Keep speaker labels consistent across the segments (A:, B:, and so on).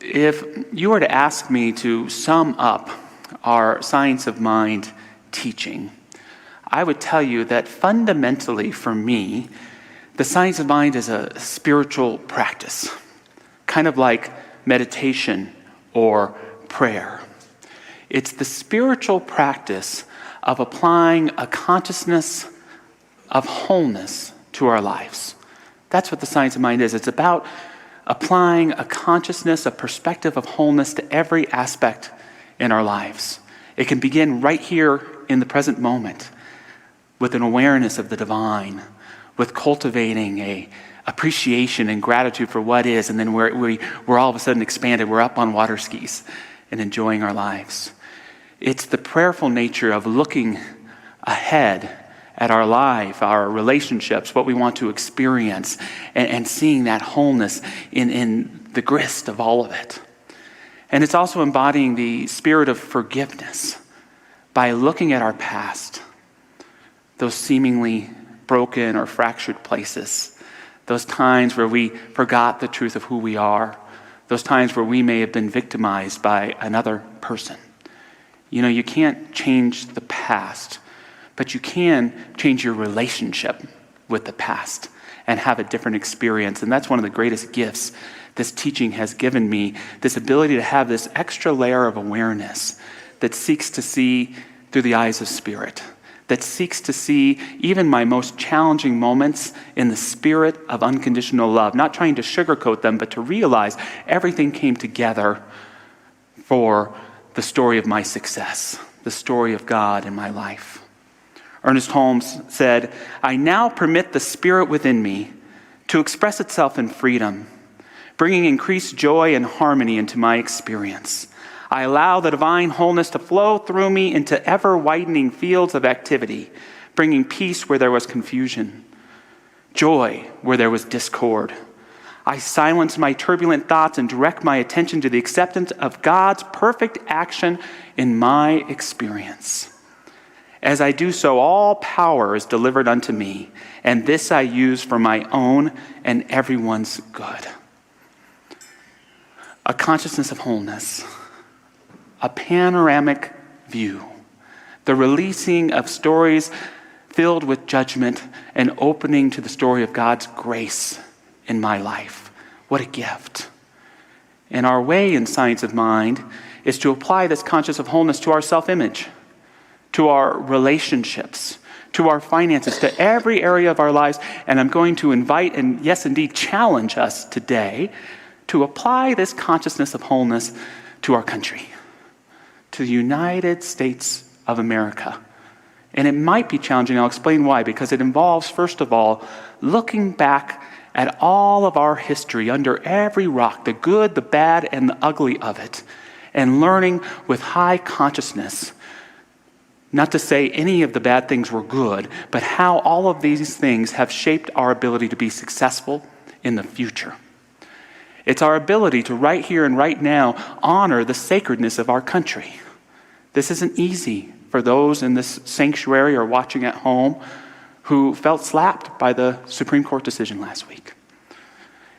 A: If you were to ask me to sum up our Science of Mind teaching, I would tell you that fundamentally for me, the Science of Mind is a spiritual practice, kind of like meditation or prayer. It's the spiritual practice of applying a consciousness of wholeness to our lives. That's what the Science of Mind is. It's about applying a consciousness, a perspective of wholeness to every aspect in our lives. It can begin right here in the present moment with an awareness of the divine, with cultivating a appreciation and gratitude for what is, and then we're all of a sudden expanded. We're up on water skis and enjoying our lives. It's the prayerful nature of looking ahead at our life, our relationships, what we want to experience, and seeing that wholeness in the grist of all of it. And it's also embodying the spirit of forgiveness by looking at our past, those seemingly broken or fractured places, those times where we forgot the truth of who we are, those times where we may have been victimized by another person. You know, you can't change the past, but you can change your relationship with the past and have a different experience. And that's one of the greatest gifts this teaching has given me, this ability to have this extra layer of awareness that seeks to see through the eyes of spirit, that seeks to see even my most challenging moments in the spirit of unconditional love, not trying to sugarcoat them, but to realize everything came together for the story of my success, the story of God in my life. Ernest Holmes said, "I now permit the spirit within me to express itself in freedom, bringing increased joy and harmony into my experience. I allow the divine wholeness to flow through me into ever-widening fields of activity, bringing peace where there was confusion, joy where there was discord. I silence my turbulent thoughts and direct my attention to the acceptance of God's perfect action in my experience. As I do so, all power is delivered unto me, and this I use for my own and everyone's good." A consciousness of wholeness, a panoramic view, the releasing of stories filled with judgment and opening to the story of God's grace in my life. What a gift. And our way in Science of Mind is to apply this conscious of wholeness to our self-image, to our relationships, to our finances, to every area of our lives. And I'm going to invite and, yes, indeed, challenge us today to apply this consciousness of wholeness to our country, to the United States of America. And it might be challenging. I'll explain why. Because it involves, first of all, looking back at all of our history under every rock, the good, the bad, and the ugly of it, and learning with high consciousness, not to say any of the bad things were good, but how all of these things have shaped our ability to be successful in the future. It's our ability to right here and right now honor the sacredness of our country. This isn't easy for those in this sanctuary or watching at home who felt slapped by the Supreme Court decision last week.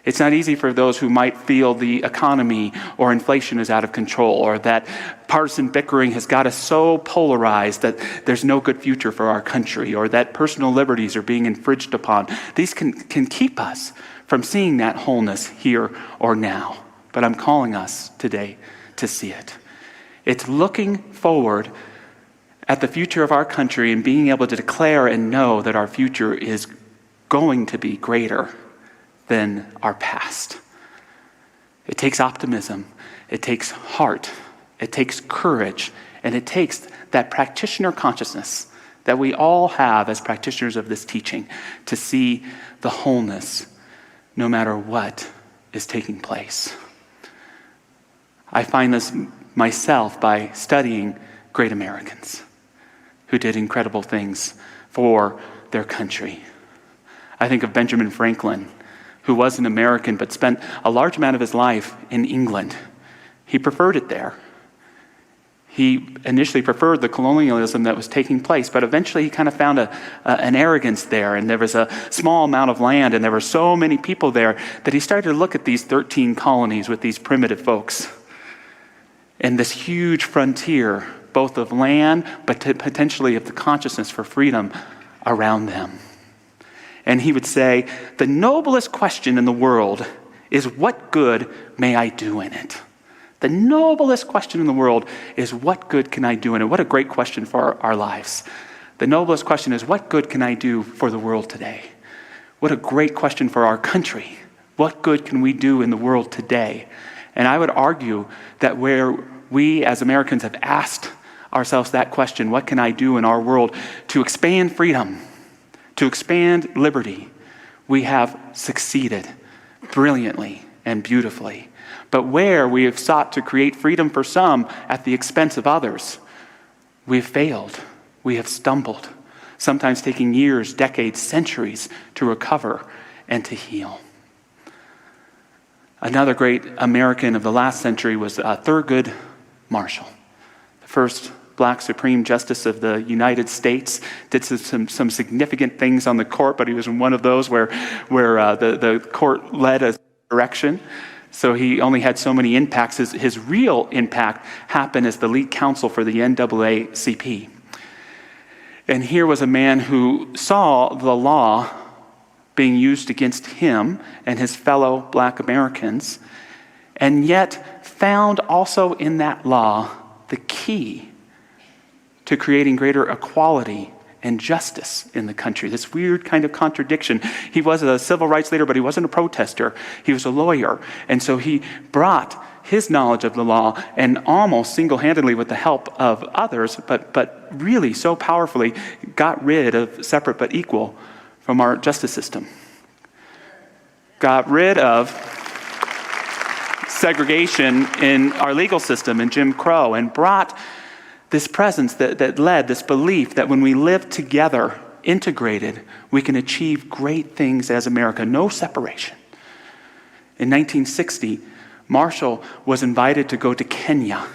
A: It's not easy for those who might feel the economy or inflation is out of control, or that partisan bickering has got us so polarized that there's no good future for our country, or that personal liberties are being infringed upon. These can keep us from seeing that wholeness here or now. But I'm calling us today to see it. It's looking forward at the future of our country and being able to declare and know that our future is going to be greater than our past. It takes optimism, it takes heart, it takes courage, and it takes that practitioner consciousness that we all have as practitioners of this teaching to see the wholeness no matter what is taking place. I find this myself by studying great Americans who did incredible things for their country. I think of Benjamin Franklin, who was an American but spent a large amount of his life in England. He preferred it there. He initially preferred the colonialism that was taking place, but eventually he kind of found an arrogance there, and there was a small amount of land, and there were so many people there that he started to look at these 13 colonies with these primitive folks and this huge frontier, both of land, but potentially of the consciousness for freedom around them. And he would say, the noblest question in the world is, what good may I do in it? The noblest question in the world is, what good can I do in it? What a great question for our lives. The noblest question is, what good can I do for the world today? What a great question for our country. What good can we do in the world today? And I would argue that where we as Americans have asked ourselves that question, what can I do in our world to expand freedom, to expand liberty, we have succeeded brilliantly and beautifully. But where we have sought to create freedom for some at the expense of others, we have failed. We have stumbled, sometimes taking years, decades, centuries to recover and to heal. Another great American of the last century was Thurgood Marshall, the first Black Supreme Justice of the United States. Did some significant things on the court, but he was in one of those where the court led a direction. So he only had so many impacts. His real impact happened as the lead counsel for the NAACP. And here was a man who saw the law being used against him and his fellow Black Americans, and yet found also in that law the key to creating greater equality and justice in the country. This weird kind of contradiction. He was a civil rights leader, but he wasn't a protester. He was a lawyer. And so he brought his knowledge of the law, and almost single-handedly with the help of others, but really so powerfully, got rid of separate but equal from our justice system. Got rid of segregation in our legal system and Jim Crow, and brought this presence that led, this belief that when we live together, integrated, we can achieve great things as America, no separation. In 1960, Marshall was invited to go to Kenya,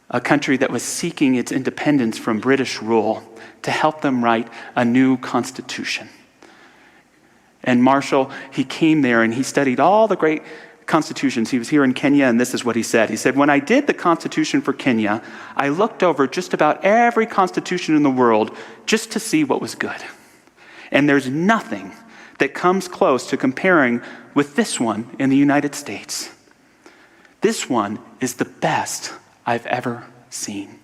A: a country that was seeking its independence from British rule, to help them write a new constitution. And Marshall, he came there and he studied all the great constitutions. He was here in Kenya, and this is what he said. He said, when I did the constitution for Kenya, I looked over just about every constitution in the world just to see what was good. And there's nothing that comes close to comparing with this one in the United States. This one is the best I've ever seen.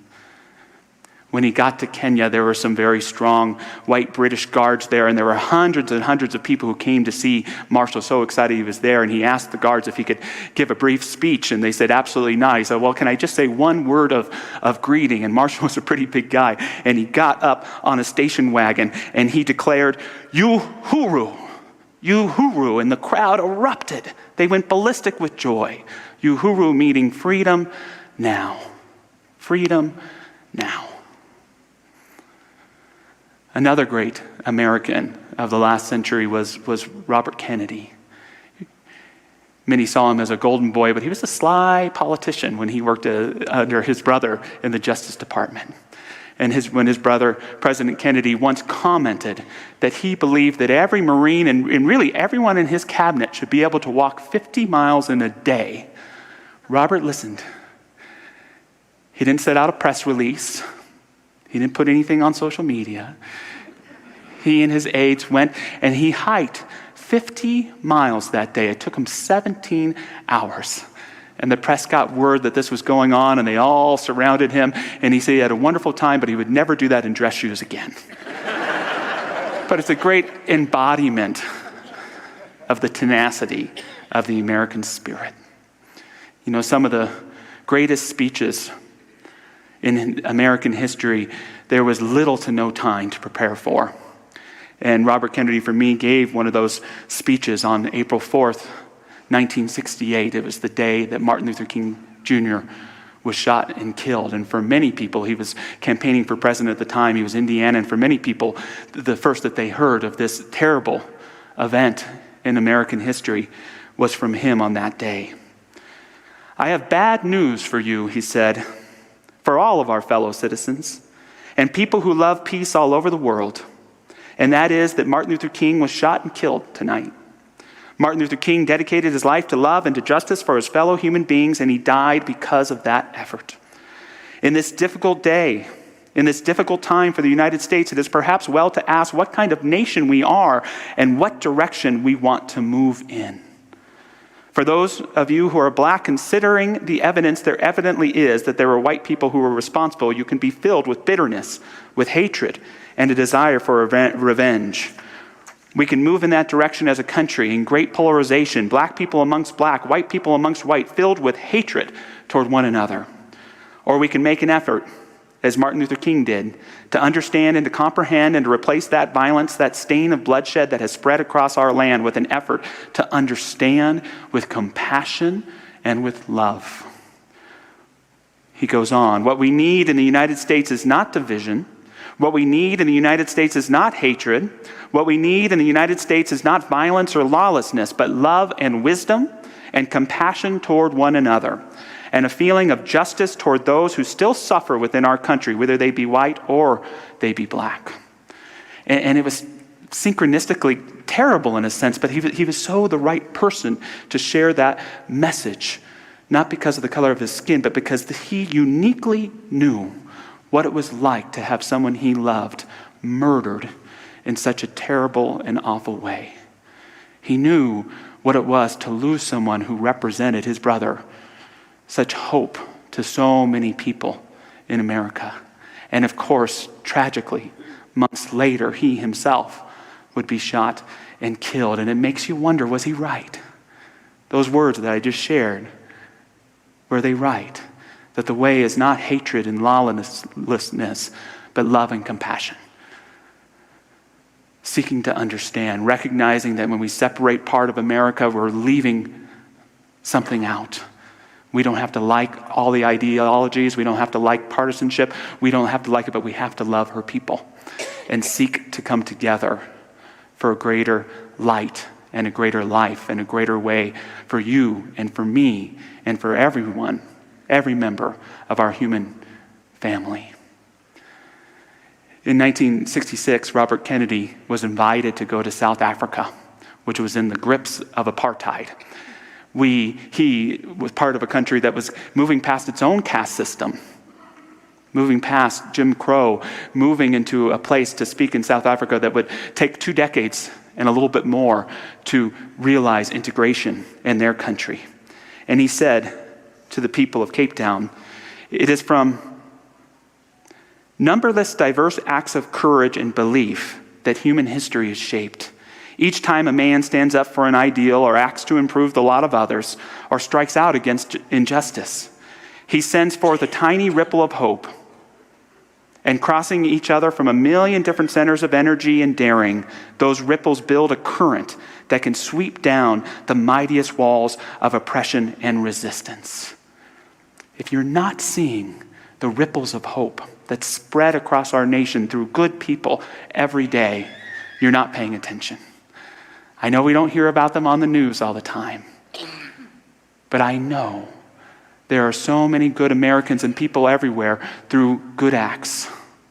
A: When he got to Kenya, there were some very strong white British guards there, and there were hundreds and hundreds of people who came to see Marshall. So excited he was there, and he asked the guards if he could give a brief speech, and they said, absolutely not. He said, well, can I just say one word of greeting? And Marshall was a pretty big guy, and he got up on a station wagon, and he declared, Uhuru, Uhuru, and the crowd erupted. They went ballistic with joy. Uhuru meaning freedom now. Freedom now. Another great American of the last century was Robert Kennedy. Many saw him as a golden boy, but he was a sly politician when he worked under his brother in the Justice Department. And when his brother, President Kennedy, once commented that he believed that every Marine and really everyone in his cabinet should be able to walk 50 miles in a day, Robert listened. He didn't set out a press release. He didn't put anything on social media. He and his aides went and he hiked 50 miles that day. It took him 17 hours. And the press got word that this was going on, and they all surrounded him. And he said he had a wonderful time, but he would never do that in dress shoes again. But it's a great embodiment of the tenacity of the American spirit. You know, some of the greatest speeches in American history, there was little to no time to prepare for. And Robert Kennedy, for me, gave one of those speeches on April 4th, 1968. It was the day that Martin Luther King Jr. was shot and killed. And for many people, he was campaigning for president at the time. He was in Indiana. And for many people, the first that they heard of this terrible event in American history was from him on that day. I have bad news for you, he said. for all of our fellow citizens and people who love peace all over the world. And that is that Martin Luther King was shot and killed tonight. Martin Luther King dedicated his life to love and to justice for his fellow human beings, and he died because of that effort. In this difficult day, in this difficult time for the United States, it is perhaps well to ask what kind of nation we are and what direction we want to move in. For those of you who are black, considering the evidence there evidently is that there were white people who were responsible, you can be filled with bitterness, with hatred, and a desire for revenge. We can move in that direction as a country in great polarization, black people amongst black, white people amongst white, filled with hatred toward one another. Or we can make an effort, as Martin Luther King did, to understand and to comprehend and to replace that violence, that stain of bloodshed that has spread across our land with an effort to understand with compassion and with love. He goes on, what we need in the United States is not division. What we need in the United States is not hatred. What we need in the United States is not violence or lawlessness, but love and wisdom and compassion toward one another, and a feeling of justice toward those who still suffer within our country, whether they be white or they be black. And it was synchronistically terrible in a sense, but he was so the right person to share that message, not because of the color of his skin, but because he uniquely knew what it was like to have someone he loved murdered in such a terrible and awful way. He knew what it was to lose someone who represented his brother, such hope to so many people in America. And of course, tragically, months later, he himself would be shot and killed. And it makes you wonder, was he right? Those words that I just shared, were they right? That the way is not hatred and lawlessness, but love and compassion. Seeking to understand, recognizing that when we separate part of America, we're leaving something out. We don't have to like all the ideologies. We don't have to like partisanship. We don't have to like it, but we have to love her people and seek to come together for a greater light and a greater life and a greater way for you and for me and for everyone, every member of our human family. In 1966, Robert Kennedy was invited to go to South Africa, which was in the grips of apartheid. He was part of a country that was moving past its own caste system, moving past Jim Crow, moving into a place to speak in South Africa that would take 2 decades and a little bit more to realize integration in their country. And he said to the people of Cape Town, "It is from numberless diverse acts of courage and belief that human history is shaped. Each time a man stands up for an ideal or acts to improve the lot of others or strikes out against injustice, he sends forth a tiny ripple of hope. And crossing each other from a million different centers of energy and daring, those ripples build a current that can sweep down the mightiest walls of oppression and resistance." If you're not seeing the ripples of hope that spread across our nation through good people every day, you're not paying attention. I know we don't hear about them on the news all the time, but I know there are so many good Americans and people everywhere through good acts,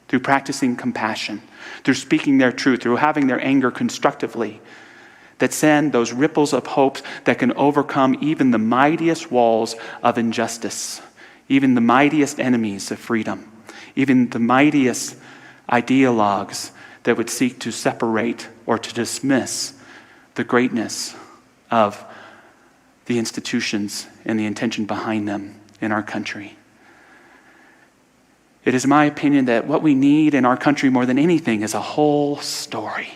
A: through practicing compassion, through speaking their truth, through having their anger constructively, that send those ripples of hope that can overcome even the mightiest walls of injustice, even the mightiest enemies of freedom, even the mightiest ideologues that would seek to separate or to dismiss the greatness of the institutions and the intention behind them in our country. It is my opinion that what we need in our country more than anything is a whole story.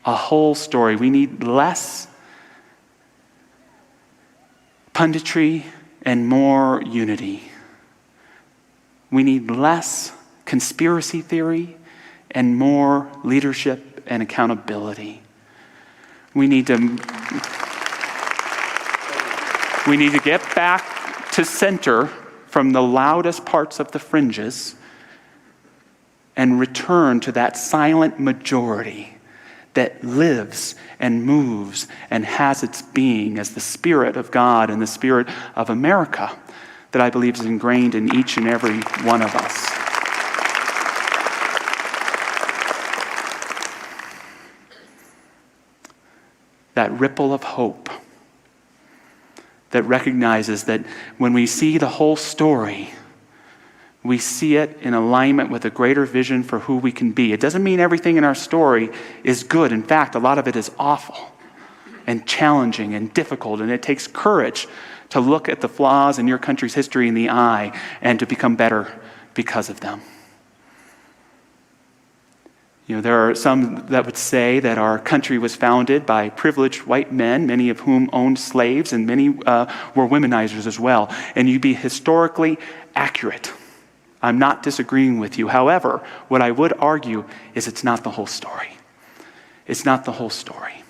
A: A whole story. We need less punditry and more unity. We need less conspiracy theory and more leadership and accountability. We need to get back to center from the loudest parts of the fringes and return to that silent majority that lives and moves and has its being as the Spirit of God and the Spirit of America that I believe is ingrained in each and every one of us. That ripple of hope that recognizes that when we see the whole story, we see it in alignment with a greater vision for who we can be. It doesn't mean everything in our story is good. In fact, a lot of it is awful and challenging and difficult, and it takes courage to look at the flaws in your country's history in the eye and to become better because of them. There are some that would say that our country was founded by privileged white men, many of whom owned slaves, and many were womenizers as well. And you'd be historically accurate. I'm not disagreeing with you. However, what I would argue is it's not the whole story. It's not the whole story.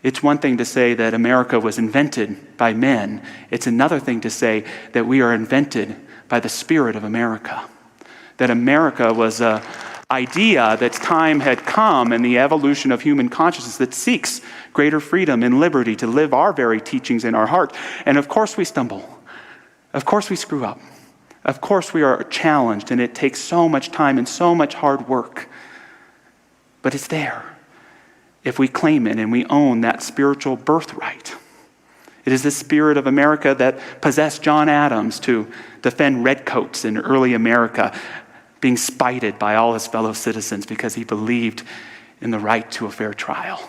A: It's one thing to say that America was invented by men. It's another thing to say that we are invented by the Spirit of America. That America was an idea that time had come in the evolution of human consciousness that seeks greater freedom and liberty to live our very teachings in our heart. And of course we stumble. Of course we screw up. Of course we are challenged, and it takes so much time and so much hard work. But it's there if we claim it and we own that spiritual birthright. It is the spirit of America that possessed John Adams to defend redcoats in early America, being spited by all his fellow citizens because he believed in the right to a fair trial.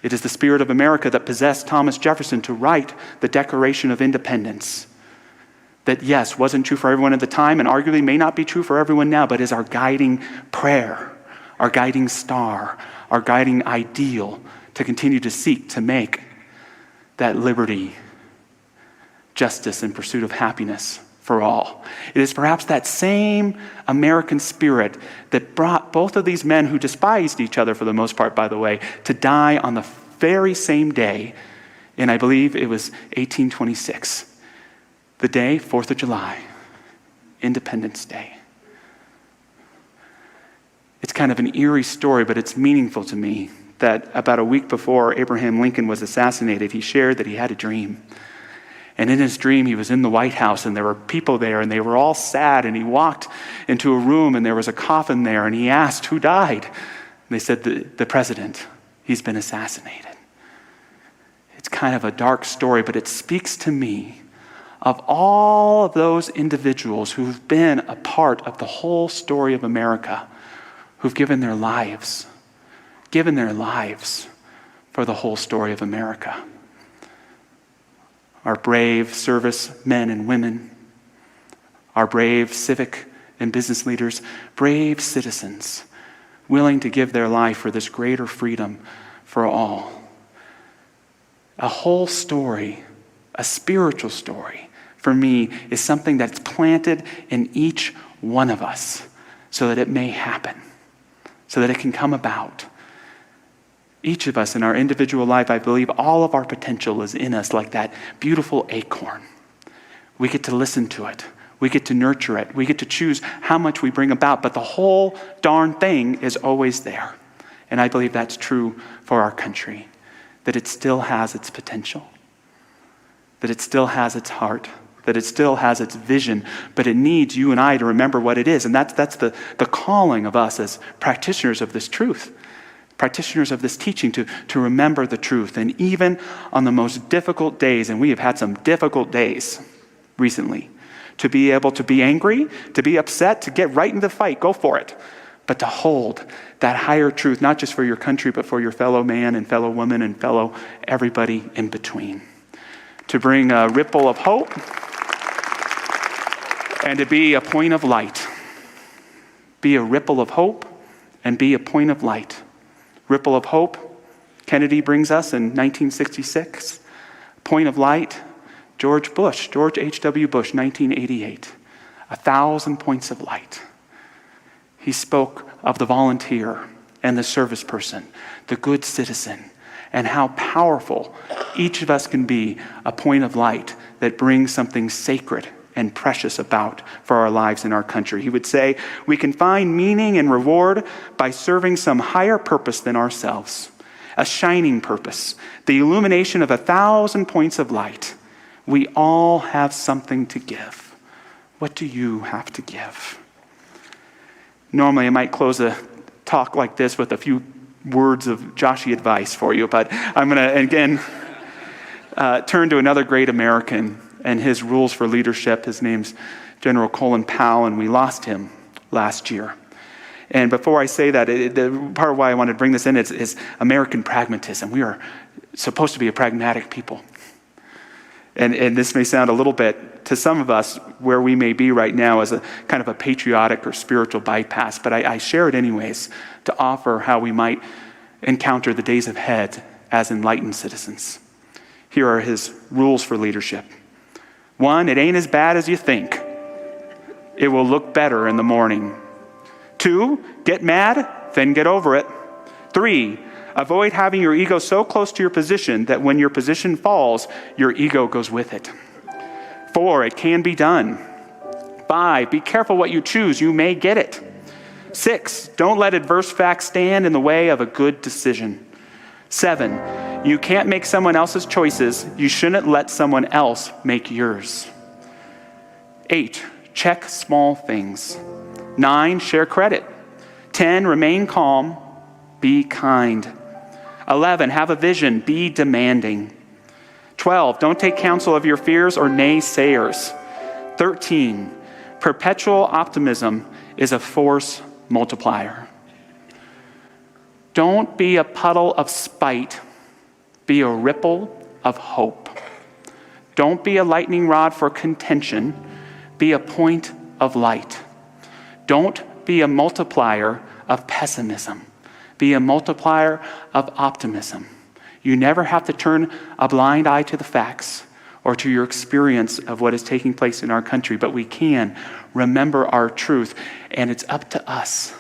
A: It is the spirit of America that possessed Thomas Jefferson to write the Declaration of Independence. That, yes, wasn't true for everyone at the time and arguably may not be true for everyone now, but is our guiding prayer, our guiding star, our guiding ideal to continue to seek to make that liberty, justice, and pursuit of happiness for all. It is perhaps that same American spirit that brought both of these men, who despised each other for the most part, by the way, to die on the very same day, and I believe it was 1826. The day, 4th of July, Independence Day. It's kind of an eerie story, but it's meaningful to me that about a week before Abraham Lincoln was assassinated, he shared that he had a dream. And in his dream, he was in the White House, and there were people there, and they were all sad, and he walked into a room, and there was a coffin there, and he asked, "Who died?" And they said, the president. He's been assassinated. It's kind of a dark story, but it speaks to me of all of those individuals who've been a part of the whole story of America, who've given their lives for the whole story of America. Our brave service men and women, our brave civic and business leaders, brave citizens, willing to give their life for this greater freedom for all. A whole story, a spiritual story, for me, is something that's planted in each one of us so that it may happen, so that it can come about. Each of us in our individual life, I believe all of our potential is in us like that beautiful acorn. We get to listen to it. We get to nurture it. We get to choose how much we bring about, but the whole darn thing is always there. And I believe that's true for our country, that it still has its potential, that it still has its heart, that it still has its vision, but it needs you and I to remember what it is. And that's the calling of us as practitioners of this truth, practitioners of this teaching, to remember the truth. And even on the most difficult days, and we have had some difficult days recently, to be able to be angry, to be upset, to get right in the fight, go for it. But to hold that higher truth, not just for your country, but for your fellow man and fellow woman and fellow everybody in between. To bring a ripple of hope and to be a point of light. Be a ripple of hope and be a point of light. Ripple of hope, Kennedy brings us in 1966. Point of light, George H.W. Bush, 1988. 1,000 points of light. He spoke of the volunteer and the service person, the good citizen, and how powerful each of us can be a point of light that brings something sacred and precious about for our lives in our country. He would say, we can find meaning and reward by serving some higher purpose than ourselves, a shining purpose, the illumination of 1,000 points of light. We all have something to give. What do you have to give? Normally, I might close a talk like this with a few words of Joshy advice for you, but I'm going to, again, turn to another great American and his rules for leadership. His name's General Colin Powell, and we lost him last year. And before I say that, the part of why I wanted to bring this in is American pragmatism. We are supposed to be a pragmatic people. And this may sound a little bit, to some of us, where we may be right now as a kind of a patriotic or spiritual bypass, but I share it anyways to offer how we might encounter the days ahead as enlightened citizens. Here are his rules for leadership. 1, it ain't as bad as you think. It will look better in the morning. 2, get mad, then get over it. 3, avoid having your ego so close to your position that when your position falls, your ego goes with it. 4, it can be done. 5, be careful what you choose. You may get it. 6, don't let adverse facts stand in the way of a good decision. 7, you can't make someone else's choices. You shouldn't let someone else make yours. 8, check small things. 9, share credit. 10, remain calm. Be kind. 11, have a vision. Be demanding. 12, don't take counsel of your fears or naysayers. 13, perpetual optimism is a force multiplier. Don't be a puddle of spite. Be a ripple of hope. Don't be a lightning rod for contention. Be a point of light. Don't be a multiplier of pessimism. Be a multiplier of optimism. You never have to turn a blind eye to the facts or to your experience of what is taking place in our country, but we can remember our truth, and it's up to us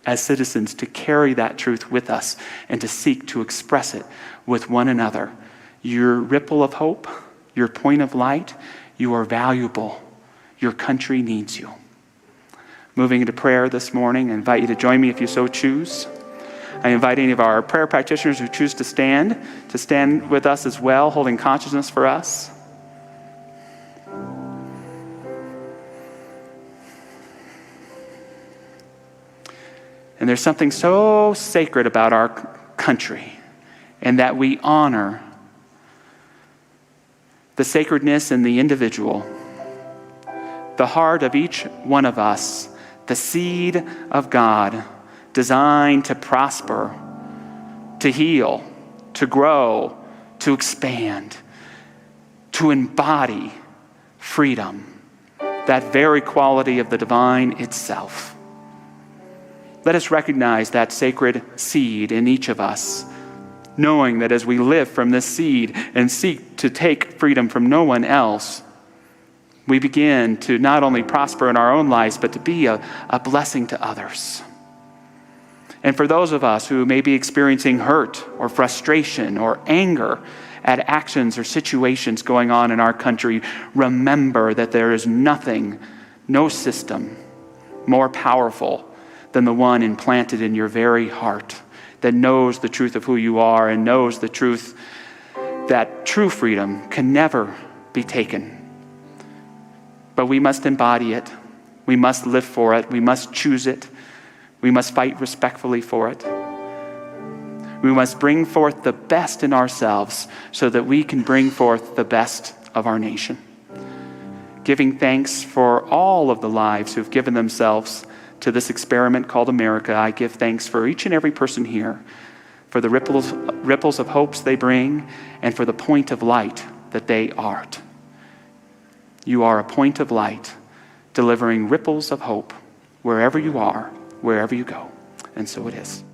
A: as citizens to carry that truth with us and to seek to express it with one another. Your ripple of hope, your point of light, you are valuable. Your country needs you. Moving into prayer this morning, I invite you to join me if you so choose. I invite any of our prayer practitioners who choose to stand with us as well, holding consciousness for us. And there's something so sacred about our country, and that we honor the sacredness in the individual, the heart of each one of us, the seed of God, designed to prosper, to heal, to grow, to expand, to embody freedom, that very quality of the divine itself. Let us recognize that sacred seed in each of us, knowing that as we live from this seed and seek to take freedom from no one else, we begin to not only prosper in our own lives, but to be a blessing to others. And for those of us who may be experiencing hurt or frustration or anger at actions or situations going on in our country, remember that there is nothing, no system more powerful than the one implanted in your very heart that knows the truth of who you are and knows the truth that true freedom can never be taken. But we must embody it. We must live for it. We must choose it. We must fight respectfully for it. We must bring forth the best in ourselves so that we can bring forth the best of our nation. Giving thanks for all of the lives who have given themselves to this experiment called America, I give thanks for each and every person here, for the ripples of hopes they bring, and for the point of light that they are. You are a point of light, delivering ripples of hope wherever you are, wherever you go. And so it is.